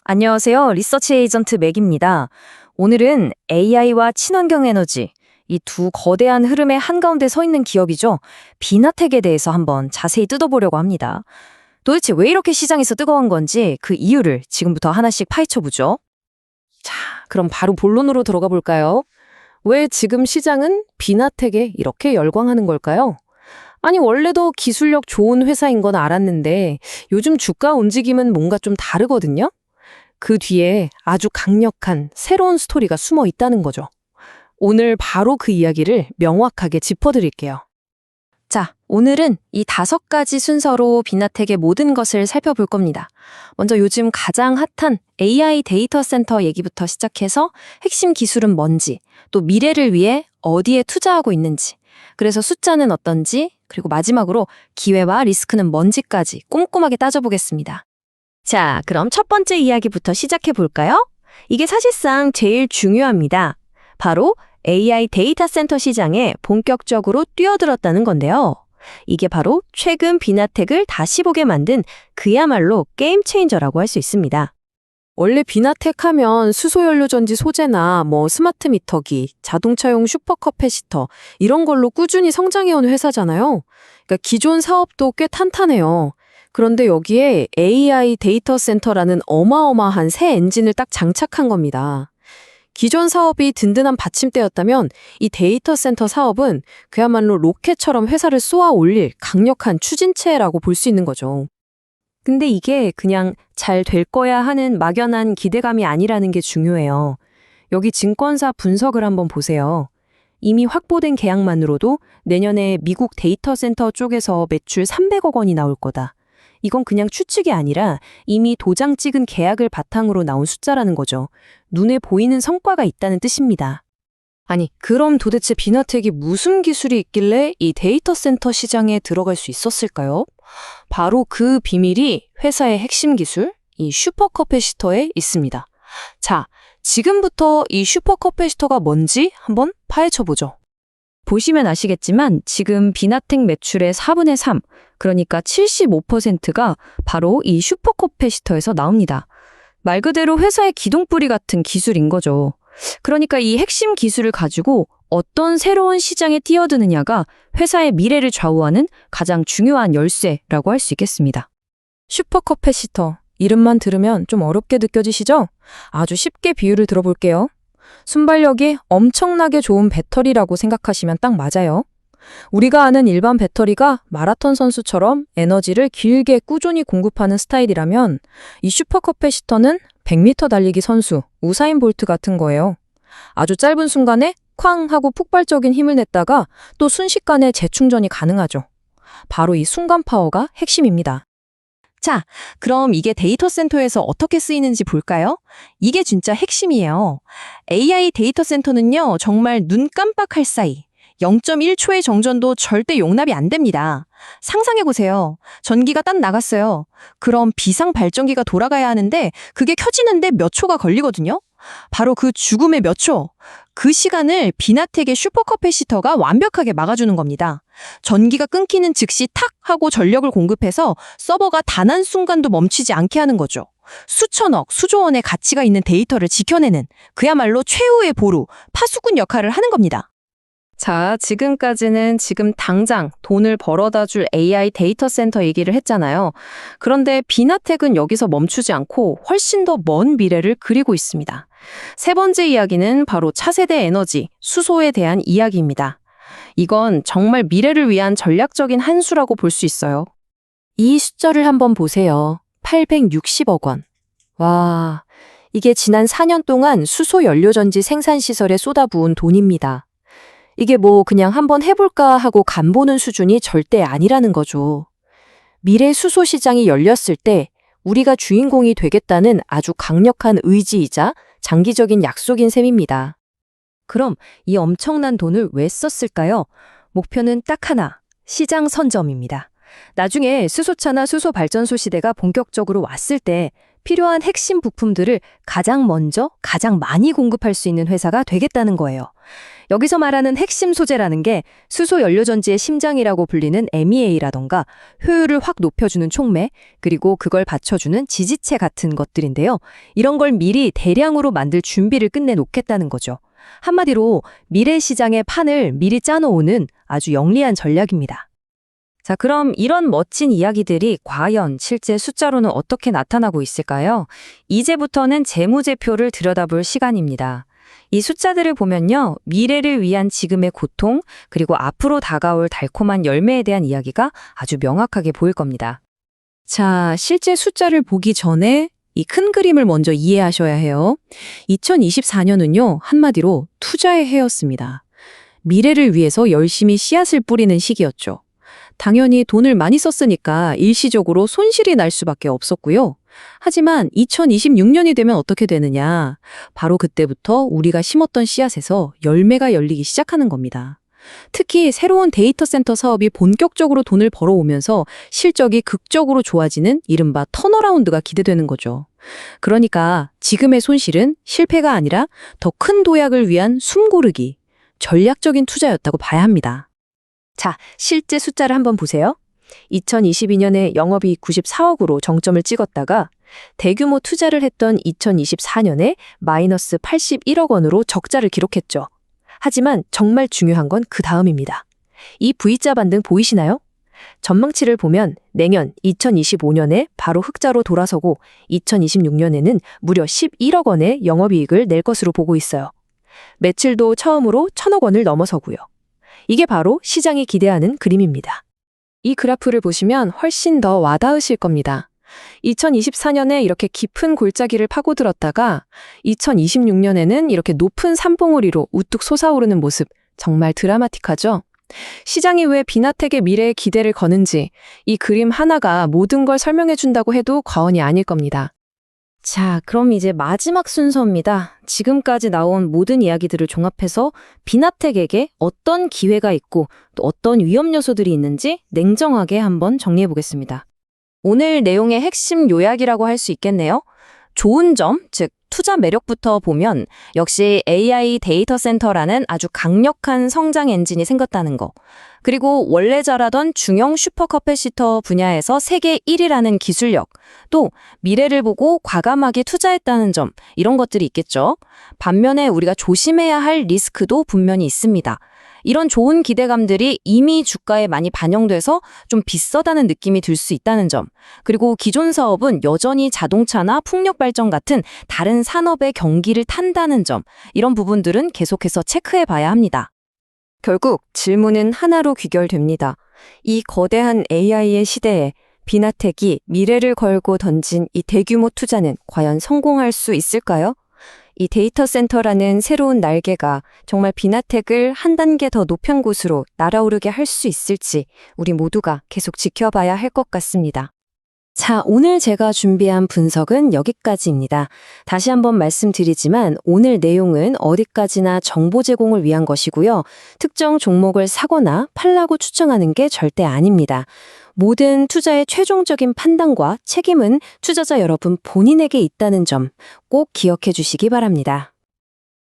안녕하세요. 리서치 에이전트 맥입니다. 오늘은 AI와 친환경 에너지, 이 두 거대한 흐름의 한가운데 서 있는 기업이죠. 비나텍에 대해서 한번 자세히 뜯어보려고 합니다. 도대체 왜 이렇게 시장에서 뜨거운 건지 그 이유를 지금부터 하나씩 파헤쳐보죠. 자, 그럼 바로 본론으로 들어가 볼까요? 왜 지금 시장은 비나텍에 이렇게 열광하는 걸까요? 아니, 원래도 기술력 좋은 회사인 건 알았는데 요즘 주가 움직임은 뭔가 좀 다르거든요? 그 뒤에 아주 강력한 새로운 스토리가 숨어 있다는 거죠. 오늘 바로 그 이야기를 명확하게 짚어드릴게요. 자, 오늘은 이 5가지 순서로 비나텍의 모든 것을 살펴볼 겁니다. 먼저 요즘 가장 핫한 AI 데이터 센터 얘기부터 시작해서 핵심 기술은 뭔지, 또 미래를 위해 어디에 투자하고 있는지, 그래서 숫자는 어떤지, 그리고 마지막으로 기회와 리스크는 뭔지까지 꼼꼼하게 따져보겠습니다. 자, 그럼 첫 번째 이야기부터 시작해 볼까요? 이게 사실상 제일 중요합니다. 바로 AI 데이터 센터 시장에 본격적으로 뛰어들었다는 건데요. 이게 바로 최근 비나텍을 다시 보게 만든 그야말로 게임 체인저라고 할 수 있습니다. 원래 비나텍 하면 수소연료전지 소재나 스마트 미터기, 자동차용 슈퍼커패시터 이런 걸로 꾸준히 성장해온 회사잖아요. 그러니까 기존 사업도 꽤 탄탄해요. 그런데 여기에 AI 데이터 센터라는 어마어마한 새 엔진을 딱 장착한 겁니다. 기존 사업이 든든한 받침대였다면 이 데이터 센터 사업은 그야말로 로켓처럼 회사를 쏘아 올릴 강력한 추진체라고 볼 수 있는 거죠. 근데 이게 그냥 잘 될 거야 하는 막연한 기대감이 아니라는 게 중요해요. 여기 증권사 분석을 한번 보세요. 이미 확보된 계약만으로도 내년에 미국 데이터 센터 쪽에서 매출 300억 원이 나올 거다. 이건 그냥 추측이 아니라 이미 도장 찍은 계약을 바탕으로 나온 숫자라는 거죠. 눈에 보이는 성과가 있다는 뜻입니다. 아니, 그럼 도대체 비나텍이 무슨 기술이 있길래 이 데이터 센터 시장에 들어갈 수 있었을까요? 바로 그 비밀이 회사의 핵심 기술, 이 슈퍼커패시터에 있습니다. 자, 지금부터 이 슈퍼커패시터가 뭔지 한번 파헤쳐보죠. 보시면 아시겠지만 지금 비나텍 매출의 4분의 3, 그러니까 75%가 바로 이 슈퍼커패시터에서 나옵니다. 말 그대로 회사의 기둥뿌리 같은 기술인 거죠. 그러니까 이 핵심 기술을 가지고 어떤 새로운 시장에 뛰어드느냐가 회사의 미래를 좌우하는 가장 중요한 열쇠라고 할 수 있겠습니다. 슈퍼커패시터, 이름만 들으면 좀 어렵게 느껴지시죠? 아주 쉽게 비유를 들어볼게요. 순발력이 엄청나게 좋은 배터리라고 생각하시면 딱 맞아요. 우리가 아는 일반 배터리가 마라톤 선수처럼 에너지를 길게 꾸준히 공급하는 스타일이라면 이 슈퍼커패시터는 100m 달리기 선수 우사인 볼트 같은 거예요. 아주 짧은 순간에 쾅 하고 폭발적인 힘을 냈다가 또 순식간에 재충전이 가능하죠. 바로 이 순간 파워가 핵심입니다. 자, 그럼 이게 데이터 센터에서 어떻게 쓰이는지 볼까요? 이게 진짜 핵심이에요. AI 데이터 센터는요, 정말 눈 깜빡할 사이 0.1초의 정전도 절대 용납이 안 됩니다. 상상해보세요. 전기가 딱 나갔어요. 그럼 비상 발전기가 돌아가야 하는데 그게 켜지는데 몇 초가 걸리거든요. 바로 그 죽음의 몇 초, 그 시간을 비나텍의 슈퍼커패시터가 완벽하게 막아주는 겁니다. 전기가 끊기는 즉시 탁 하고 전력을 공급해서 서버가 단 한순간도 멈추지 않게 하는 거죠. 수천억, 수조 원의 가치가 있는 데이터를 지켜내는 그야말로 최후의 보루, 파수꾼 역할을 하는 겁니다. 자, 지금까지는 지금 당장 돈을 벌어다 줄 AI 데이터 센터 얘기를 했잖아요. 그런데 비나텍은 여기서 멈추지 않고 훨씬 더 먼 미래를 그리고 있습니다. 세 번째 이야기는 바로 차세대 에너지, 수소에 대한 이야기입니다. 이건 정말 미래를 위한 전략적인 한 수라고 볼 수 있어요. 이 숫자를 한번 보세요. 860억 원. 와, 이게 지난 4년 동안 수소 연료전지 생산시설에 쏟아부은 돈입니다. 이게 그냥 한번 해볼까 하고 간보는 수준이 절대 아니라는 거죠. 미래 수소 시장이 열렸을 때 우리가 주인공이 되겠다는 아주 강력한 의지이자 장기적인 약속인 셈입니다. 그럼 이 엄청난 돈을 왜 썼을까요? 목표는 딱 하나, 시장 선점입니다. 나중에 수소차나 수소 발전소 시대가 본격적으로 왔을 때 필요한 핵심 부품들을 가장 먼저, 가장 많이 공급할 수 있는 회사가 되겠다는 거예요. 여기서 말하는 핵심 소재라는 게 수소 연료전지의 심장이라고 불리는 MEA라던가 효율을 확 높여주는 촉매, 그리고 그걸 받쳐주는 지지체 같은 것들인데요. 이런 걸 미리 대량으로 만들 준비를 끝내놓겠다는 거죠. 한마디로 미래 시장의 판을 미리 짜놓는 아주 영리한 전략입니다. 자, 그럼 이런 멋진 이야기들이 과연 실제 숫자로는 어떻게 나타나고 있을까요? 이제부터는 재무제표를 들여다볼 시간입니다. 이 숫자들을 보면요, 미래를 위한 지금의 고통, 그리고 앞으로 다가올 달콤한 열매에 대한 이야기가 아주 명확하게 보일 겁니다. 자, 실제 숫자를 보기 전에 이 큰 그림을 먼저 이해하셔야 해요. 2024년은요, 한마디로 투자의 해였습니다. 미래를 위해서 열심히 씨앗을 뿌리는 시기였죠. 당연히 돈을 많이 썼으니까 일시적으로 손실이 날 수밖에 없었고요. 하지만 2026년이 되면 어떻게 되느냐? 바로 그때부터 우리가 심었던 씨앗에서 열매가 열리기 시작하는 겁니다. 특히 새로운 데이터 센터 사업이 본격적으로 돈을 벌어오면서 실적이 극적으로 좋아지는 이른바 턴어라운드가 기대되는 거죠. 그러니까 지금의 손실은 실패가 아니라 더 큰 도약을 위한 숨고르기, 전략적인 투자였다고 봐야 합니다. 자, 실제 숫자를 한번 보세요. 2022년에 영업이익 94억으로 정점을 찍었다가 대규모 투자를 했던 2024년에 마이너스 81억 원으로 적자를 기록했죠. 하지만 정말 중요한 건 그 다음입니다. 이 V자 반등 보이시나요? 전망치를 보면 내년 2025년에 바로 흑자로 돌아서고 2026년에는 무려 11억 원의 영업이익을 낼 것으로 보고 있어요. 매출도 처음으로 1,000억 원을 넘어서고요. 이게 바로 시장이 기대하는 그림입니다. 이 그래프를 보시면 훨씬 더 와닿으실 겁니다. 2024년에 이렇게 깊은 골짜기를 파고들었다가 2026년에는 이렇게 높은 산봉우리로 우뚝 솟아오르는 모습, 정말 드라마틱하죠? 시장이 왜 비나텍의 미래에 기대를 거는지 이 그림 하나가 모든 걸 설명해 준다고 해도 과언이 아닐 겁니다. 자, 그럼 이제 마지막 순서입니다. 지금까지 나온 모든 이야기들을 종합해서 비나텍에게 어떤 기회가 있고 또 어떤 위험 요소들이 있는지 냉정하게 한번 정리해 보겠습니다. 오늘 내용의 핵심 요약이라고 할 수 있겠네요. 좋은 점, 즉 투자 매력부터 보면 역시 AI 데이터 센터라는 아주 강력한 성장 엔진이 생겼다는 거. 그리고 원래 잘하던 중형 슈퍼커패시터 분야에서 세계 1위라는 기술력, 또 미래를 보고 과감하게 투자했다는 점, 이런 것들이 있겠죠. 반면에 우리가 조심해야 할 리스크도 분명히 있습니다. 이런 좋은 기대감들이 이미 주가에 많이 반영돼서 좀 비싸다는 느낌이 들 수 있다는 점, 그리고 기존 사업은 여전히 자동차나 풍력 발전 같은 다른 산업의 경기를 탄다는 점, 이런 부분들은 계속해서 체크해 봐야 합니다. 결국 질문은 하나로 귀결됩니다. 이 거대한 AI의 시대에 비나텍이 미래를 걸고 던진 이 대규모 투자는 과연 성공할 수 있을까요? 이 데이터 센터라는 새로운 날개가 정말 비나텍을 한 단계 더 높은 곳으로 날아오르게 할 수 있을지 우리 모두가 계속 지켜봐야 할 것 같습니다. 자, 오늘 제가 준비한 분석은 여기까지입니다. 다시 한번 말씀드리지만 오늘 내용은 어디까지나 정보 제공을 위한 것이고요. 특정 종목을 사거나 팔라고 추천하는 게 절대 아닙니다. 모든 투자의 최종적인 판단과 책임은 투자자 여러분 본인에게 있다는 점 꼭 기억해 주시기 바랍니다.